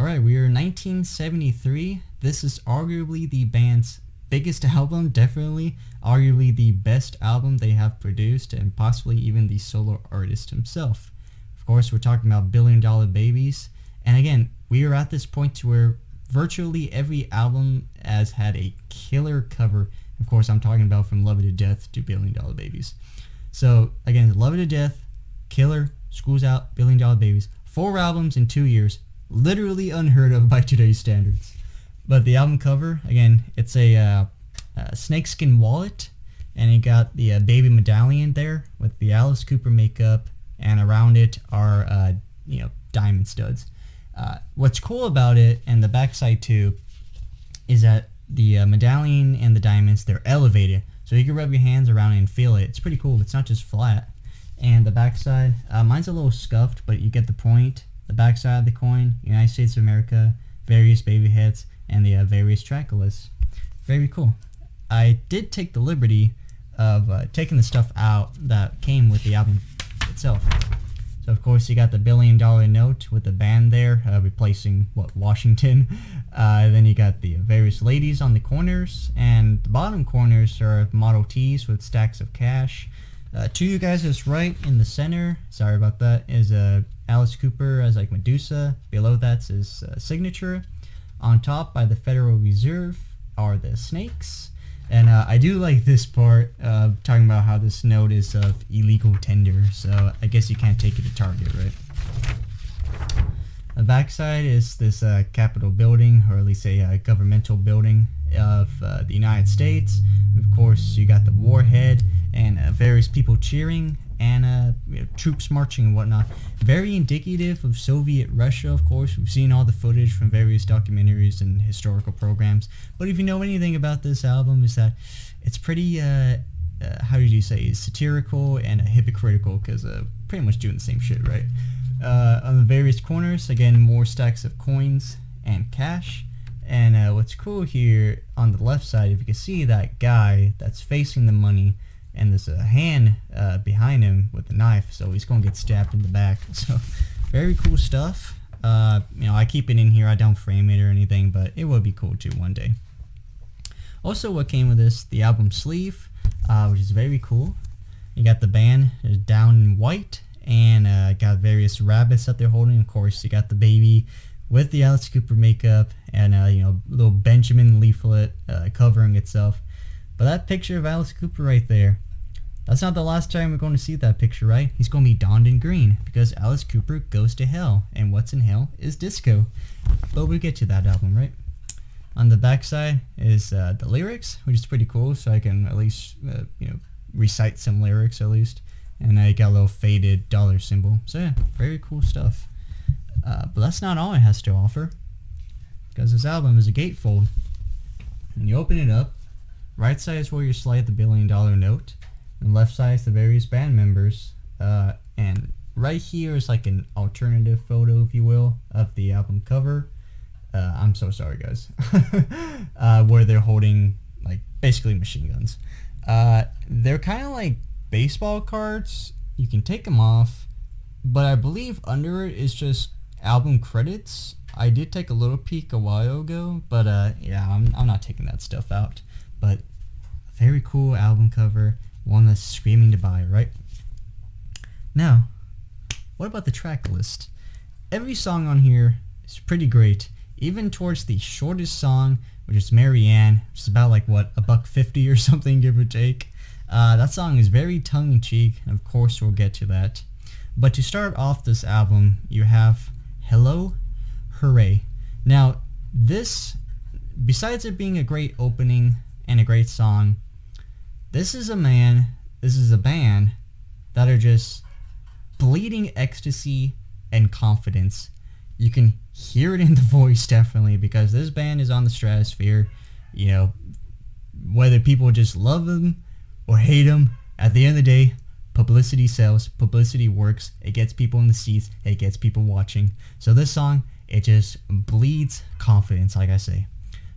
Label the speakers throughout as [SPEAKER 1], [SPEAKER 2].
[SPEAKER 1] Alright, we are 1973. This is arguably the band's biggest album, definitely. Arguably the best album they have produced, and possibly even the solo artist himself. Of course, we're talking about Billion Dollar Babies. And again, we are at this point to where virtually every album has had a killer cover. Of course, I'm talking about from Love It to Death to Billion Dollar Babies. So again, Love It to Death, Killer, School's Out, Billion Dollar Babies. 4 albums in 2 years. Literally unheard of by today's standards. But the album cover, again, it's a snakeskin wallet, and it got the baby medallion there with the Alice Cooper makeup, and around it are diamond studs. What's cool about it, and the backside too, is that the medallion and the diamonds, they're elevated, so you can rub your hands around it and feel it. It's pretty cool. It's not just flat. And the backside, mine's a little scuffed, but you get the point. The backside of the coin, United States of America, various baby heads, and the various track lists. Very cool. I did take the liberty of taking the stuff out that came with the album itself. So of course you got the $1 billion note with the band there, replacing Washington. Then you got the various ladies on the corners, and the bottom corners are Model Ts with stacks of cash. To you guys is right in the center, sorry about that, is Alice Cooper as like Medusa. Below that's his signature. On top by the Federal Reserve are the snakes. And I do like this part, talking about how this note is of illegal tender, so I guess you can't take it to Target, right? The backside is this Capitol building, or at least a governmental building of the United States. Of course, you got the warhead and various people cheering, and troops marching and whatnot. Very indicative of Soviet Russia, of course. We've seen all the footage from various documentaries and historical programs. But if you know anything about this album, is that it's pretty, how did you say, satirical and hypocritical, because pretty much doing the same shit, right? On the various corners, again, more stacks of coins and cash. And what's cool here on the left side, if you can see that guy that's facing the money, and there's a hand behind him with a knife, so he's gonna get stabbed in the back. So very cool stuff. I keep it in here, I don't frame it or anything, but it would be cool too one day. Also, what came with this, the album sleeve, which is very cool. You got the band down in white, and got various rabbits that they're holding. Of course, you got the baby with the Alice Cooper makeup, and little Benjamin leaflet covering itself. But that picture of Alice Cooper right there, that's not the last time we're going to see that picture, right? He's going to be donned in green, because Alice Cooper goes to hell, and what's in hell is disco. But we'll get to that album, right? On the backside is the lyrics, which is pretty cool, so I can at least, recite some lyrics at least. And I got a little faded dollar symbol. So yeah, very cool stuff. But that's not all it has to offer, because this album is a gatefold. And you open it up, right side is where you slide the $1 billion note, and left side is the various band members, and right here is like an alternative photo, if you will, of the album cover. I'm so sorry, guys. Where they're holding, like, basically machine guns. They're kind of like baseball cards. You can take them off, but I believe under it is just album credits. I did take a little peek a while ago, but yeah, I'm not taking that stuff out. But a very cool album cover, one that's screaming to buy, right? Now, what about the track list? Every song on here is pretty great, even towards the shortest song, which is Marianne, which is about like what, $1.50 or something, give or take. That song is very tongue-in-cheek, and of course we'll get to that. But to start off this album, you have Hello, Hooray. Now, this, besides it being a great opening and a great song, this is a band that are just bleeding ecstasy and confidence. You can hear it in the voice, definitely, because this band is on the stratosphere. Whether people just love them or hate them, at the end of the day, publicity sells, publicity works, it gets people in the seats, it gets people watching. So this song, it just bleeds confidence, like I say.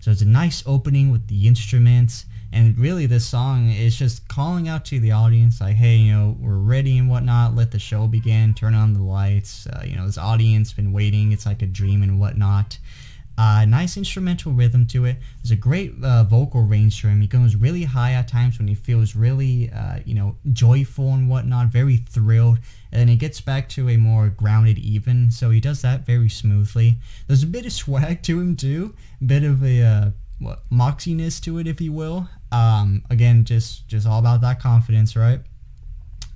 [SPEAKER 1] So it's a nice opening with the instruments, And really, this song is just calling out to the audience, like, hey, we're ready and whatnot. Let the show begin. Turn on the lights. This audience been waiting. It's like a dream and whatnot. Nice instrumental rhythm to it. There's a great vocal range to him. He goes really high at times when he feels really, joyful and whatnot, very thrilled. And then he gets back to a more grounded even. So he does that very smoothly. There's a bit of swag to him too. A bit of a moxiness to it, if you will. Again, just all about that confidence, right?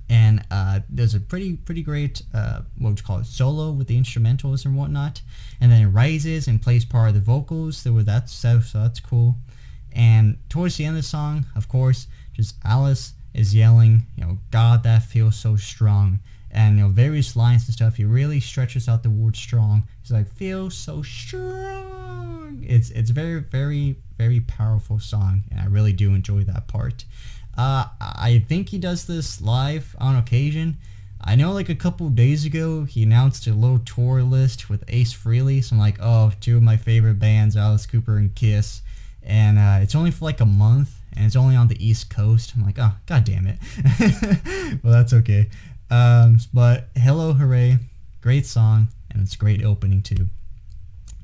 [SPEAKER 1] And there's a pretty great what would you call it, solo with the instrumentals and whatnot, and then it rises and plays part of the vocals. So that's cool. And towards the end of the song, of course, just Alice is yelling, God, that feels so strong, and various lines and stuff. He really stretches out the word strong. He's like, feels so strong. It's very, very, very powerful song, and I really do enjoy that part. I think he does this live on occasion. I know like a couple of days ago he announced a little tour list with Ace Frehley. So I'm like, oh, two of my favorite bands, Alice Cooper and Kiss. And it's only for like a month, and it's only on the East Coast. I'm like, oh, god damn it. Well, that's okay. But Hello Hooray, great song, and it's a great opening too.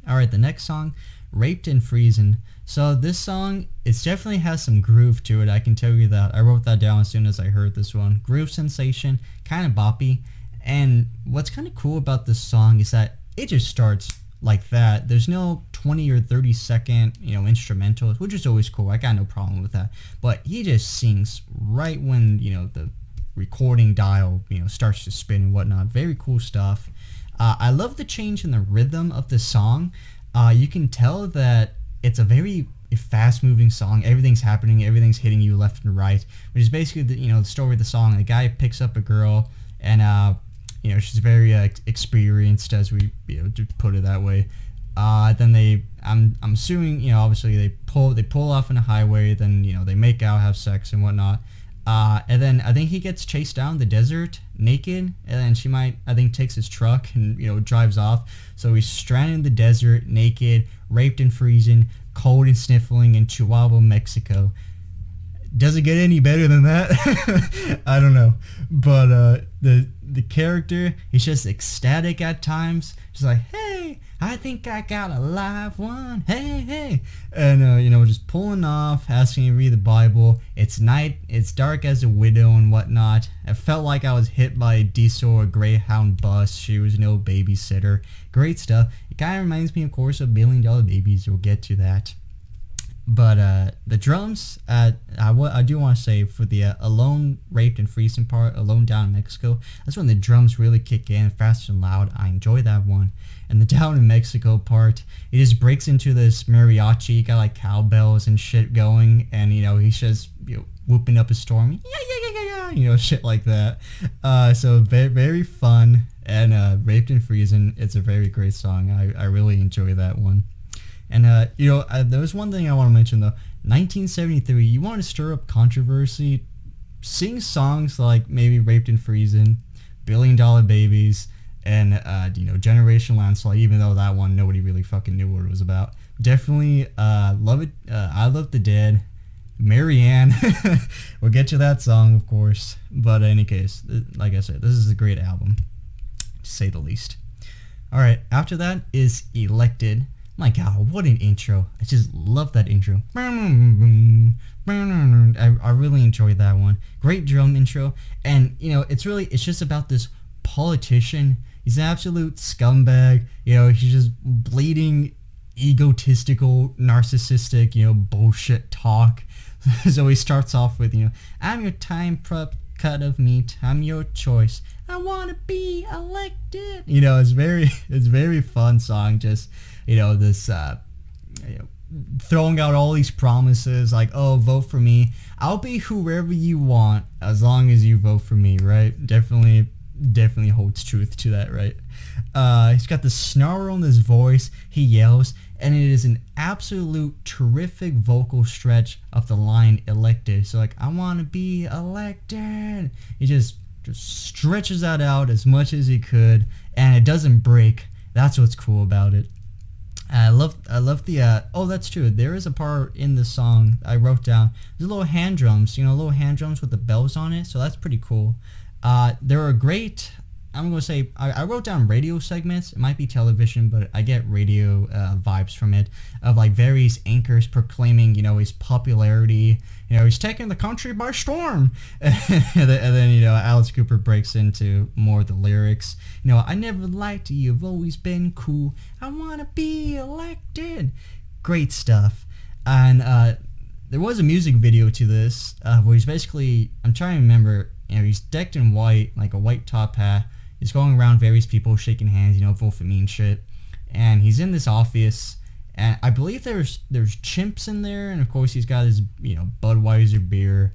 [SPEAKER 1] Alright, the next song, Raped and Freezin'. So this song, it definitely has some groove to it, I can tell you that. I wrote that down as soon as I heard this one. Groove sensation, kind of boppy. And what's kind of cool about this song is that it just starts like that. There's no 20 or 30 second, instrumentals, which is always cool. I got no problem with that. But he just sings right when, the recording dial, starts to spin and whatnot. Very cool stuff. I love the change in the rhythm of the song. You can tell that it's a very fast-moving song. Everything's happening. Everything's hitting you left and right, which is basically the story of the song. The guy picks up a girl, and she's very experienced, as we to put it that way. Then I'm assuming obviously they pull off on a highway. Then they make out, have sex, and whatnot. And then I think he gets chased down the desert naked, and then she takes his truck and drives off. So he's stranded in the desert, naked, raped and freezing, cold and sniffling in Chihuahua, Mexico. Does it get any better than that? I don't know. But the character, he's just ecstatic at times. Just like, hey, I think I got a live one. Hey, hey. And, just pulling off, asking to read the Bible. It's night. It's dark as a widow and whatnot. I felt like I was hit by a diesel or Greyhound bus. She was no babysitter. Great stuff. It kind of reminds me, of course, of $1 Billion Babies. We'll get to that. But the drums, I do want to say, for the Alone, Raped, and Freezing part, Alone Down in Mexico, that's when the drums really kick in, fast and loud. I enjoy that one. And the Down in Mexico part, it just breaks into this mariachi, got like cowbells and shit going, and he's just whooping up a storm, yeah, shit like that. So very, very fun, and Raped and Freezing, it's a very great song. I really enjoy that one. And, there was one thing I want to mention, though. 1973, you want to stir up controversy, sing songs like maybe Raped and Freezing, $1 Billion Babies, and, Generation Landslide, even though that one, nobody really fucking knew what it was about. Definitely love it. I Love the Dead, Marianne. We'll get to that song, of course. But in any case, like I said, this is a great album, to say the least. All right, after that is Elected. My god, what an intro. I just love that intro. I really enjoyed that one. Great drum intro. And, it's just about this politician. He's an absolute scumbag. He's just bleeding, egotistical, narcissistic, bullshit talk. So he starts off with, I'm your time prep cut of meat. I'm your choice. I want to be elected. It's very fun song. Just, this, throwing out all these promises like, oh, vote for me. I'll be whoever you want as long as you vote for me, right? Definitely holds truth to that, right? He's got the snarl in his voice. He yells, and it is an absolute terrific vocal stretch of the line elected. So like, I want to be elected. He just stretches that out as much as he could, and it doesn't break. That's what's cool about it. I love the oh, that's true. There is a part in the song I wrote down. There's little hand drums, little hand drums with the bells on it. So that's pretty cool. There are great. I'm gonna say I wrote down radio segments. It might be television, but I get radio vibes from it, of like various anchors proclaiming his popularity. He's taking the country by storm, and then Alice Cooper breaks into more of the lyrics. I never liked you, you've always been cool. I wanna be elected. Great stuff. And there was a music video to this where he's basically, I'm trying to remember. He's decked in white, like a white top hat. He's going around various people, shaking hands, vote for me and shit. And he's in this office, and I believe there's chimps in there, and of course he's got his Budweiser beer.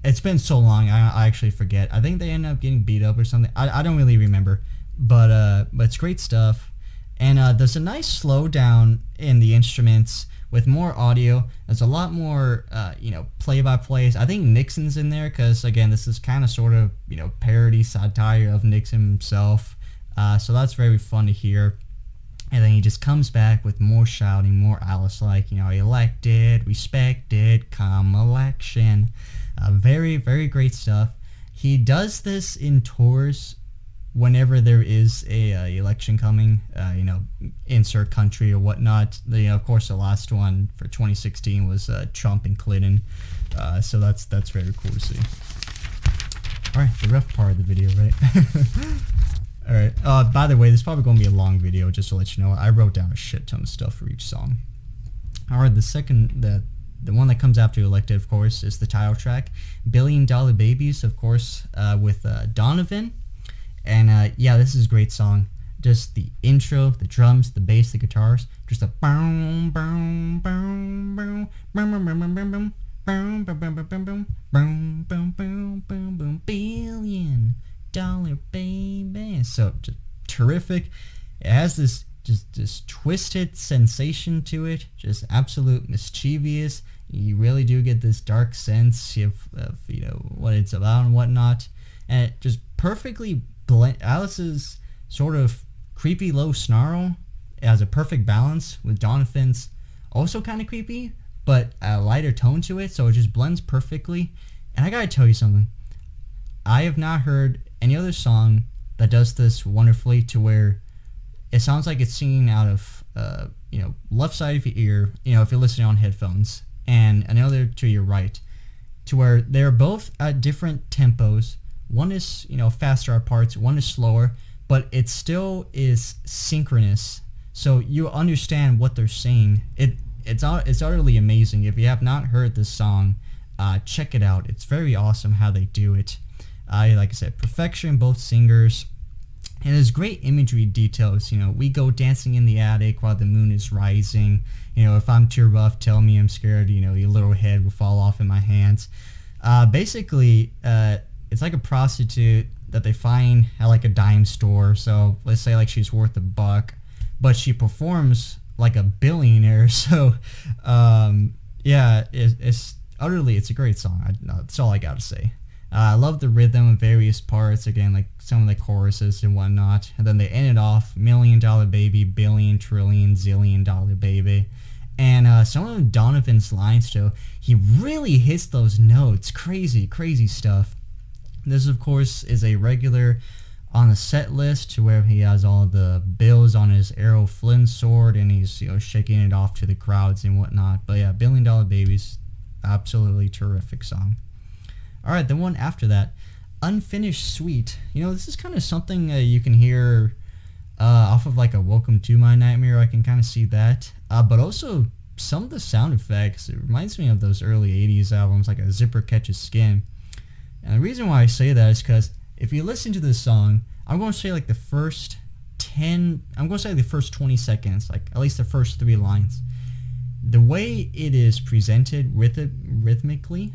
[SPEAKER 1] It's been so long, I actually forget. I think they end up getting beat up or something. I don't really remember, but it's great stuff. And there's a nice slowdown in the instruments with more audio. There's a lot more, play-by-plays. I think Nixon's in there because, again, this is kind of sort of, parody satire of Nixon himself. So that's very fun to hear. And then he just comes back with more shouting, more Alice-like, elected, respected, come election. Very, very great stuff. He does this in tours whenever there is a election coming, insert country or whatnot. Of course, the last one for 2016 was Trump and Clinton. So that's very cool to see. All right, the rough part of the video, right? All right. By the way, this is probably going to be a long video, just to let you know. I wrote down a shit ton of stuff for each song. All right, the one that comes after Elected, of course, is the title track, $1 Billion Babies, of course, with Donovan. And yeah, this is a great song. Just the intro, the drums, the bass, the guitars, just a boom, boom, boom, boom, boom, boom, boom, boom, boom, boom, boom, boom, boom, boom, boom, boom, boom, boom, boom, $1 billion baby. So just terrific. It has this twisted sensation to it, just absolute mischievous. You really do get this dark sense of what it's about and whatnot, and it just perfectly Alice's sort of creepy low snarl has a perfect balance with Donovan's also kind of creepy, but a lighter tone to it, so it just blends perfectly. And I gotta tell you something, I have not heard any other song that does this wonderfully, to where it sounds like it's singing out of left side of your ear, if you're listening on headphones, and another to your right, to where they're both at different tempos. One is, faster at parts, one is slower, but it still is synchronous. So you understand what they're saying. It's utterly amazing. If you have not heard this song, check it out. It's very awesome how they do it. Like I said, perfection, both singers. And there's great imagery details. We go dancing in the attic while the moon is rising. If I'm too rough, tell me I'm scared. Your little head will fall off in my hands. Basically, it's like a prostitute that they find at like a dime store. So let's say like she's worth $1, but she performs like a billionaire. So yeah, it's a great song. That's all I gotta say. I love the rhythm of various parts, again, like some of the choruses and whatnot. And then they end it off, $1 million baby, billion, trillion, zillion dollar baby. And some of Donovan's lines, though, he really hits those notes. Crazy, crazy stuff. This, of course, is a regular on the set list, to where he has all the bills on his Errol Flynn sword, and he's shaking it off to the crowds and whatnot. But yeah, $1 Billion Babies, absolutely terrific song. All right, the one after that, Unfinished Suite. This is kind of something you can hear off of like a Welcome to My Nightmare. I can kind of see that. But also some of the sound effects, it reminds me of those early 80s albums, like a Zipper Catches Skin. And the reason why I say that is because if you listen to this song, I'm going to say like the first 20 seconds, like at least the first 3 lines. The way it is presented rhythmically,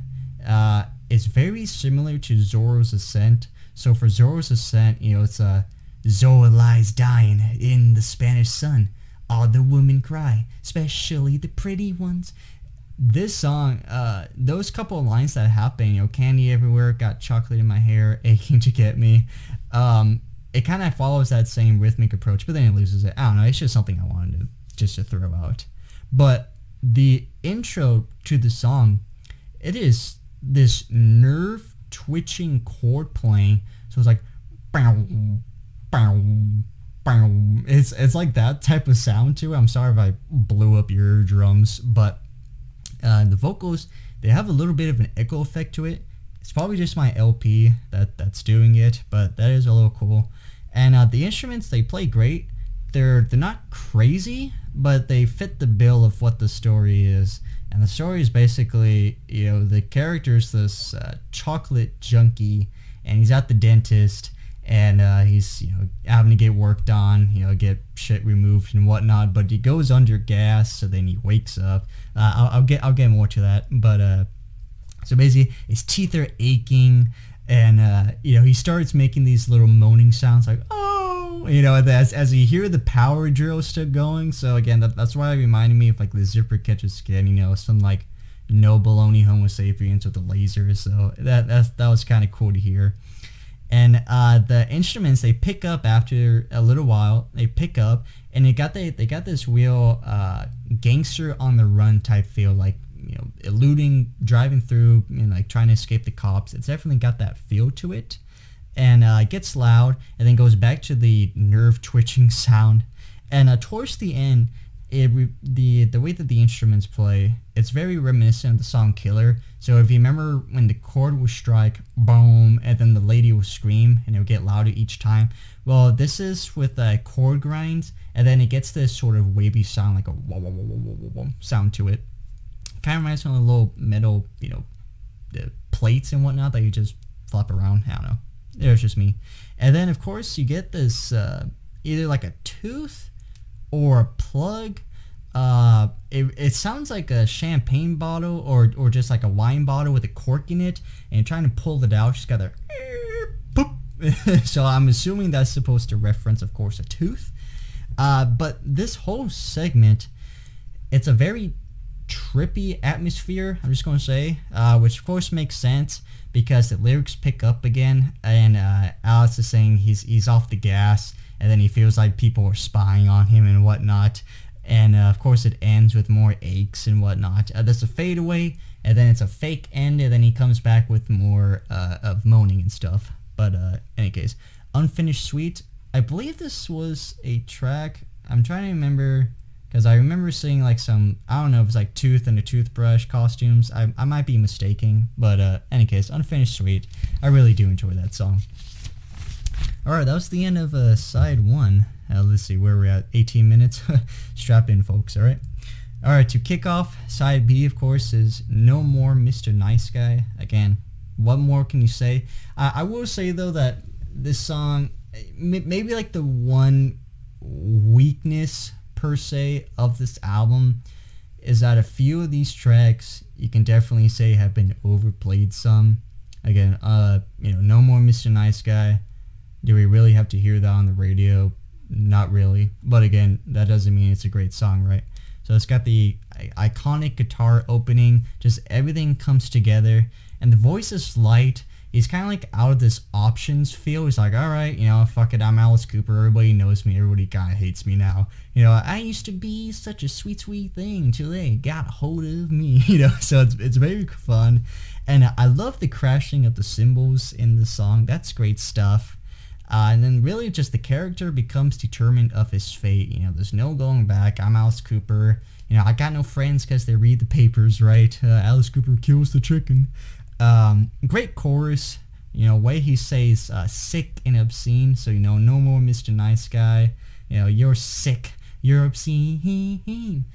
[SPEAKER 1] it's very similar to Zorro's Ascent. So for Zorro's Ascent, it's Zorro lies dying in the Spanish sun. All the women cry, especially the pretty ones. This song, those couple of lines that happen, candy everywhere, got chocolate in my hair, aching to get me. it kind of follows that same rhythmic approach, but then it loses it. I don't know. It's just something I wanted to just to throw out. But the intro to the song, it is this nerve twitching chord playing. So it's like, bow, bow, bow. It's like that type of sound to it. I'm sorry if I blew up your eardrums, but the vocals, they have a little bit of an echo effect to it. It's probably just my LP that's doing it, but that is a little cool. And the instruments, they play great. They're not crazy, but they fit the bill of what the story is. And the story is basically, the character's this chocolate junkie, and he's at the dentist, and he's having to get worked on, get shit removed and whatnot. But he goes under gas, so then he wakes up. I'll get more to that, but so basically his teeth are aching, and he starts making these little moaning sounds like, oh, as you hear the power drill still going. So again, that's why it reminded me of like the Zipper Catches Skin, some like no baloney Homo sapiens with the lasers. So that was kind of cool to hear. And the instruments, they pick up after a little while. They pick up, and they got this real gangster on the run type feel, like eluding, driving through, and like trying to escape the cops. It's definitely got that feel to it, and it gets loud, and then goes back to the nerve twitching sound. And towards the end, the way that the instruments play, it's very reminiscent of the song Killer. So if you remember when the chord would strike, boom, and then the lady will scream, and it will get louder each time. Well, this is with chord grinds, and then it gets this sort of wavy sound, like a wah, wah, wah, wah, wah, wah, sound to it. Kind of reminds me of the little metal, the plates and whatnot that you just flop around. I don't know. It was just me. And then, of course, you get this either like a tooth or a plug. It sounds like a champagne bottle or just like a wine bottle with a cork in it, and you're trying to pull it out. Just got there. So I'm assuming that's supposed to reference, of course, a tooth. But this whole segment, it's a very trippy atmosphere, I'm just going to say, which of course makes sense because the lyrics pick up again, and Alex is saying he's off the gas, and then he feels like people are spying on him and whatnot. And of course it ends with more aches and whatnot. There's a fadeaway, and then it's a fake end, and then he comes back with more of moaning and stuff. But in any case, Unfinished Suite, I believe this was a track, I'm trying to remember, because I remember seeing like some, I don't know if it's like tooth and a toothbrush costumes. I might be mistaking, but any case, Unfinished Suite, I really do enjoy that song. Alright, that was the end of side 1. Let's see where we're at, 18 minutes. Strap in, folks, alright? Alright, to kick off, side B, of course, is No More Mr. Nice Guy. Again, what more can you say? I will say, though, that this song, maybe like the one weakness per se of this album is that a few of these tracks you can definitely say have been overplayed some. Again, No More Mr. Nice Guy. Do we really have to hear that on the radio? Not really. But again, that doesn't mean it's a great song, right? So it's got the iconic guitar opening, just everything comes together, and the voice is light. He's kind of like out of this options feel. He's like, alright, fuck it, I'm Alice Cooper, everybody knows me, everybody kind of hates me now. I used to be such a sweet, sweet thing till they got a hold of me, so it's very fun. And I love the crashing of the cymbals in the song. That's great stuff. And then really just the character becomes determined of his fate. There's no going back. I'm Alice Cooper. I got no friends because they read the papers, right? Alice Cooper kills the chicken. Great chorus. Way he says sick and obscene. So, no more Mr. Nice Guy. You're sick. You're obscene.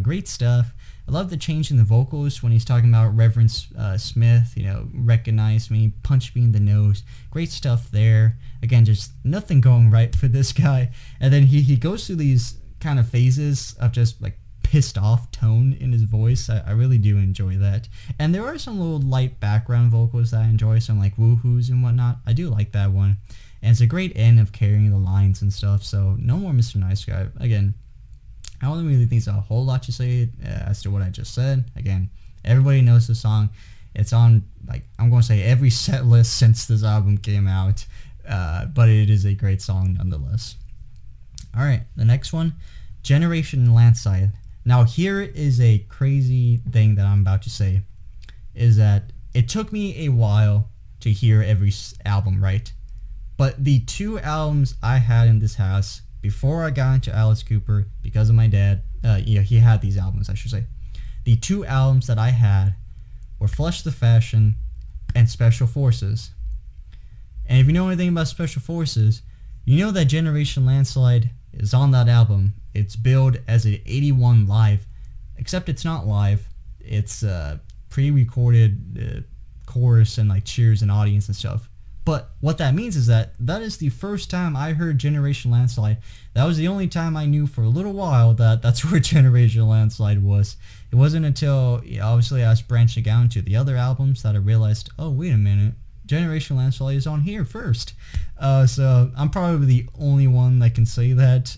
[SPEAKER 1] Great stuff. I love the change in the vocals when he's talking about Reverend Smith, recognize me, punch me in the nose. Great stuff there. Again, just nothing going right for this guy. And then he goes through these kind of phases of just like pissed off tone in his voice. I really do enjoy that. And there are some little light background vocals that I enjoy, some like woohoos and whatnot. I do like that one. And it's a great end of carrying the lines and stuff. So No More Mr. Nice Guy. Again, I don't really think there's a whole lot to say as to what I just said. Again, everybody knows the song. It's on, like, I'm going to say every set list since this album came out. but it is a great song nonetheless. All right, the next one, Generation Landslide. Now here is a crazy thing that I'm about to say, is that it took me a while to hear every album, right? But the 2 albums I had in this house before I got into Alice Cooper, because of my dad, he had these albums, I should say. The 2 albums that I had were Flush the Fashion and Special Forces. And if you know anything about Special Forces, you know that Generation Landslide is on that album. It's billed as an 81 live, except it's not live. It's pre-recorded chorus and like cheers and audience and stuff. But what that means is that is the first time I heard Generation Landslide. That was the only time I knew for a little while that that's where Generation Landslide was. It wasn't until, obviously, I was branching out into the other albums that I realized, oh, wait a minute, Generation Landslide is on here first. So I'm probably the only one that can say that.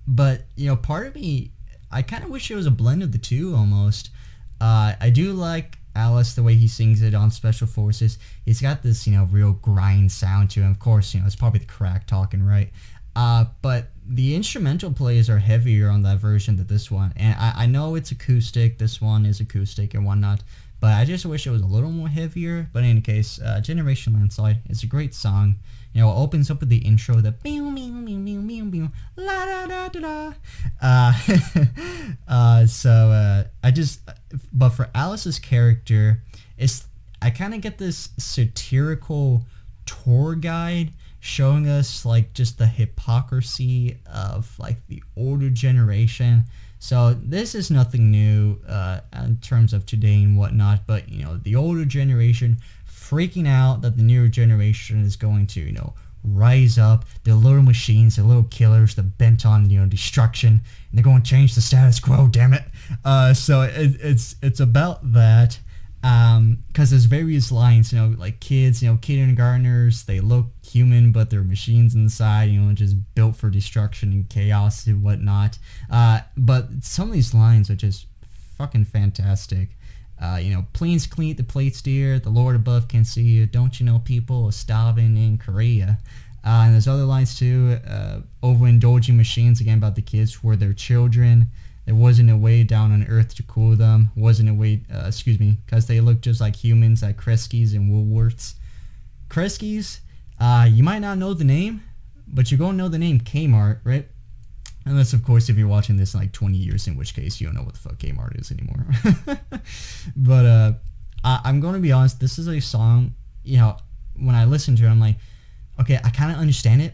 [SPEAKER 1] But, part of me, I kind of wish it was a blend of the two almost. I do like Alice, the way he sings it on Special Forces. He's got this, real grind sound to him. Of course, it's probably the crack talking, right? But the instrumental plays are heavier on that version than this one. And I know it's acoustic. This one is acoustic and whatnot. But I just wish it was a little more heavier. But in any case, Generation Landslide is a great song. It opens up with the intro, the la da da da da. But for Alice's character, I kind of get this satirical tour guide showing us like just the hypocrisy of like the older generation. So this is nothing new in terms of today and whatnot, but the older generation freaking out that the newer generation is going to rise up. They're little machines, they're little killers, they're bent on destruction, and they're going to change the status quo, damn it. So it's about that, because there's various lines, like kids, kindergartners, they look human but they're machines inside, just built for destruction and chaos and whatnot. But some of these lines are just fucking fantastic. Planes clean the plates, dear. The Lord above can see you. Don't you know people are starving in Korea? And there's other lines too. Overindulging machines, again about the kids who were their children. There wasn't a way down on earth to cool them. Wasn't a way, because they look just like humans at Kresge's and Woolworths. Kresge's, you might not know the name, but you're going to know the name Kmart, right? Unless, of course, if you're watching this in like 20 years, in which case you don't know what the fuck Kmart is anymore. But I'm going to be honest, this is a song, when I listen to it, I'm like, okay, I kind of understand it,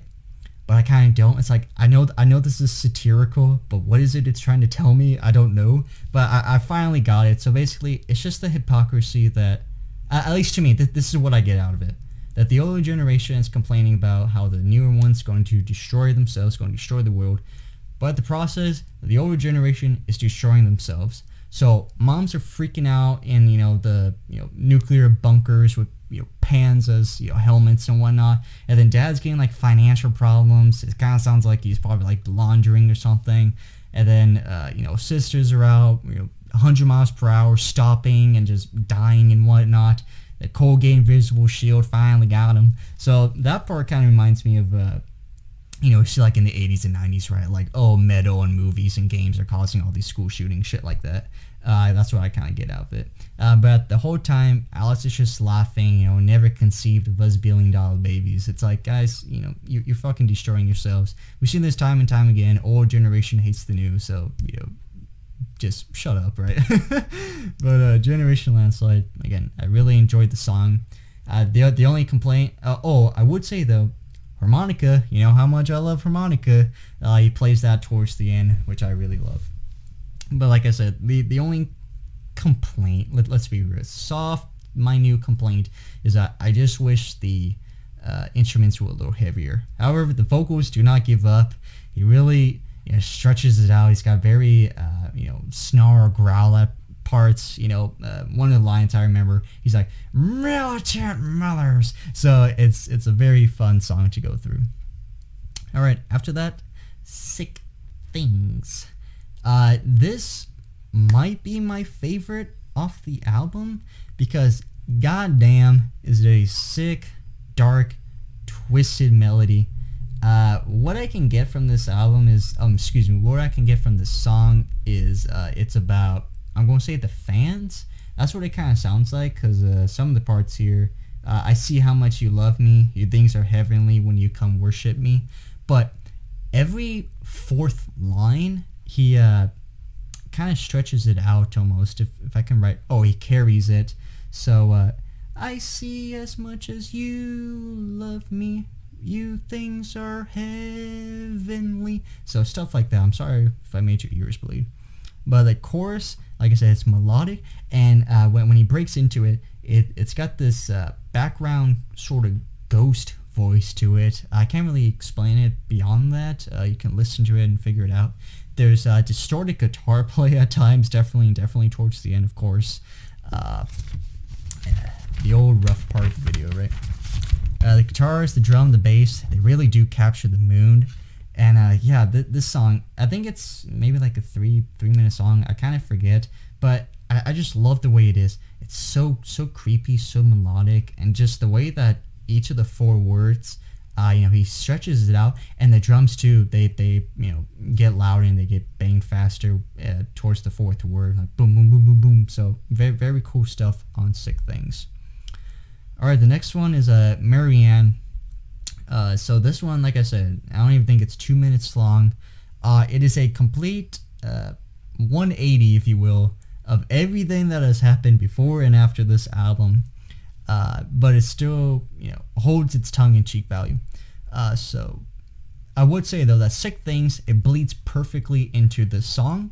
[SPEAKER 1] but I kind of don't. It's like, I know this is satirical, but what is it it's trying to tell me? I don't know. But I finally got it. So basically, it's just the hypocrisy that, at least to me, this is what I get out of it. That the older generation is complaining about how the newer one's going to destroy themselves, going to destroy the world. But the process, the older generation is destroying themselves. So moms are freaking out in the nuclear bunkers with pans as helmets and whatnot, and then dad's getting like financial problems. It kind of sounds like he's probably like laundering or something. And then sisters are out 100 miles per hour, stopping and just dying and whatnot. The Colgate Invisible Shield finally got him. So that part kind of reminds me of it's like in the 80s and 90s, right? Like, metal and movies and games are causing all these school shootings, shit like that. That's what I kind of get out of it. But the whole time, Alice is just laughing, never conceived of us billion-dollar babies. It's like, guys, you're fucking destroying yourselves. We've seen this time and time again. Old generation hates the new, so, just shut up, right? But Generation Landslide, again, I really enjoyed the song. The only complaint, I would say, though, harmonica, how much I love harmonica. He plays that towards the end, which I really love. But like I said, the only complaint, let's be real, soft, minute complaint, is that I just wish the instruments were a little heavier. However, the vocals do not give up. He really stretches it out. He's got very snarl, growl at parts. One of the lines I remember, he's like, militant mothers. So it's a very fun song to go through. All right, after that, Sick Things. This might be my favorite off the album, because goddamn is it a sick, dark, twisted melody. What I can get from this album is, what I can get from this song is, it's about, I'm going to say the fans. That's what it kind of sounds like, because some of the parts here, I see how much you love me, your things are heavenly when you come worship me. But every fourth line, he kind of stretches it out almost, if I can write, he carries it. So, I see as much as you love me, you things are heavenly. So stuff like that. I'm sorry if I made your ears bleed. But the chorus, like I said, it's melodic, and when he breaks into it, it's got this background sort of ghost voice to it. I can't really explain it beyond that. You can listen to it and figure it out. There's distorted guitar play at times, definitely towards the end, of course. The old rough part of the video, right? The guitars, the drum, the bass, they really do capture the mood. And this song, I think it's maybe like a three-minute song. I kind of forget, but I just love the way it is. It's so creepy, so melodic, and just the way that each of the four words, he stretches it out, and the drums too. They get louder and they get banged faster towards the fourth word, like boom, boom, boom, boom, boom. So very cool stuff on Sick Things. All right, the next one is Marianne. So this one, like I said, I don't even think it's 2 minutes long. It is a complete 180, if you will, of everything that has happened before and after this album. But it still, holds its tongue-in-cheek value. So I would say, though, that Sick Things, it bleeds perfectly into the song.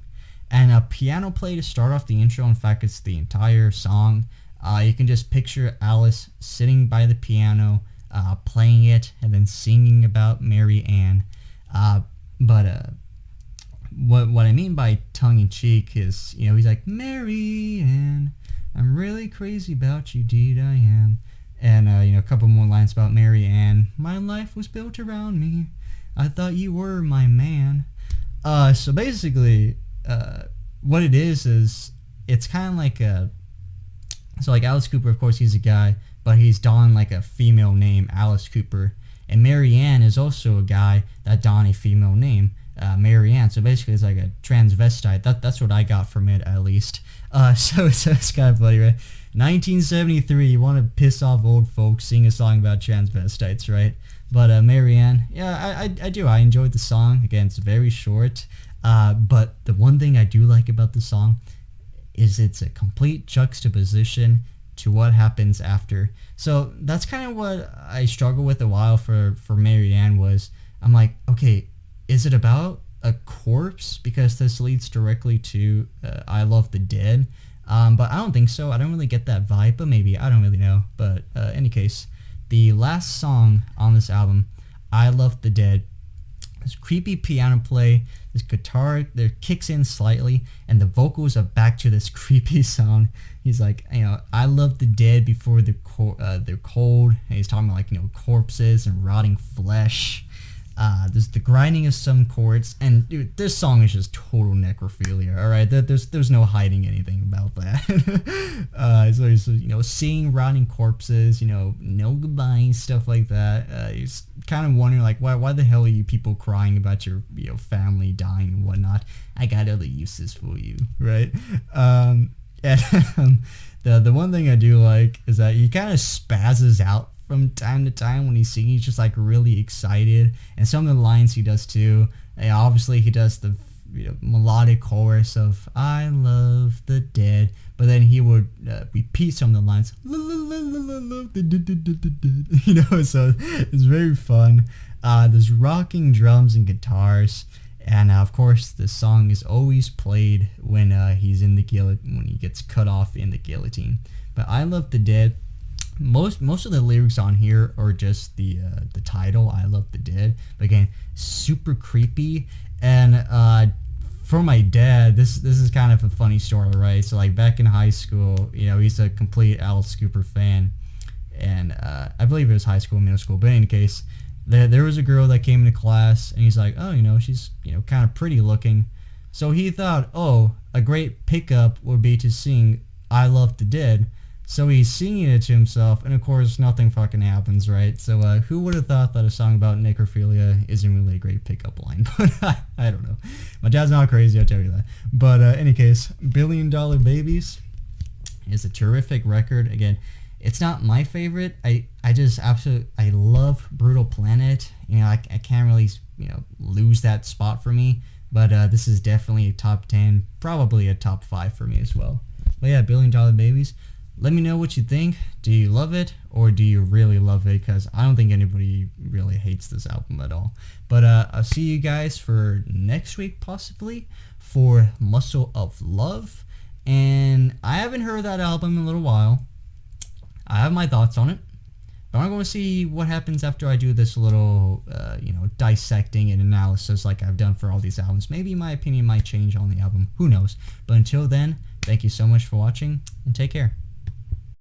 [SPEAKER 1] And a piano play to start off the intro. In fact, it's the entire song. You can just picture Alice sitting by the piano, playing it, and then singing about Mary Ann. But what I mean by tongue-in-cheek is, he's like, Mary Ann, I'm really crazy about you, deed I am. And, a couple more lines about Mary Ann. My life was built around me. I thought you were my man. So basically, what it is it's kind of like so like Alice Cooper, of course, he's a guy, but he's donned like a female name, Alice Cooper. And Mary Ann is also a guy that donned a female name, Mary Ann. So basically, it's like a transvestite. That's what I got from it, at least. So it's kind of funny, right? 1973, you want to piss off old folks, sing a song about transvestites, right? But Mary Ann, yeah, I do. I enjoyed the song. Again, it's very short. But the one thing I do like about the song is it's a complete juxtaposition to what happens after. So that's kind of what I struggled with a while for Mary Ann was, I'm like, okay, is it about a corpse? Because this leads directly to I Love the Dead. But I don't think so. I don't really get that vibe, but maybe. I don't really know. But any case, the last song on this album, I Love the Dead, this creepy piano play, this guitar there kicks in slightly, and the vocals are back to this creepy sound. He's like, I love the dead before they're cold. And he's talking about corpses and rotting flesh. There's the grinding of some chords, and dude, this song is just total necrophilia. All right, there's no hiding anything about that. So seeing rotting corpses, no goodbyes, stuff like that. He's kind of wondering why the hell are you people crying about your family dying and whatnot? I got other uses for you, right? And the one thing I do like is that he kind of spazzes out from time to time when he's singing. He's just really excited, and some of the lines he does too. And obviously he does the melodic chorus of I love the dead, but then he would repeat some of the lines, so it's very fun. There's rocking drums and guitars, and of course the song is always played when he's in the when he gets cut off in the guillotine. But I Love the Dead, most of the lyrics on here are just the title, I Love the Dead. But again, super creepy. And for my dad, this is kind of a funny story, right? So back in high school, he's a complete Alice Cooper fan, and I believe it was high school, middle school, but in any case, there was a girl that came into class, and he's like, oh, she's kind of pretty looking. So he thought, a great pickup would be to sing I Love the Dead. So he's singing it to himself, and of course nothing fucking happens, right? So who would have thought that a song about necrophilia isn't really a great pickup line? But I don't know. My dad's not crazy, I'll tell you that. But any case, Billion Dollar Babies is a terrific record. Again, it's not my favorite. I just absolutely, I love Brutal Planet. You know, I can't really, you know, lose that spot for me. But this is definitely a top 10, probably a top 5 for me as well. But yeah, Billion Dollar Babies. Let me know what you think. Do you love it, or do you really love it? Because I don't think anybody really hates this album at all. But I'll see you guys for next week, possibly, for Muscle of Love. And I haven't heard that album in a little while. I have my thoughts on it. But I'm going to see what happens after I do this little, you know, dissecting and analysis like I've done for all these albums. Maybe my opinion might change on the album. Who knows? But until then, thank you so much for watching, and take care.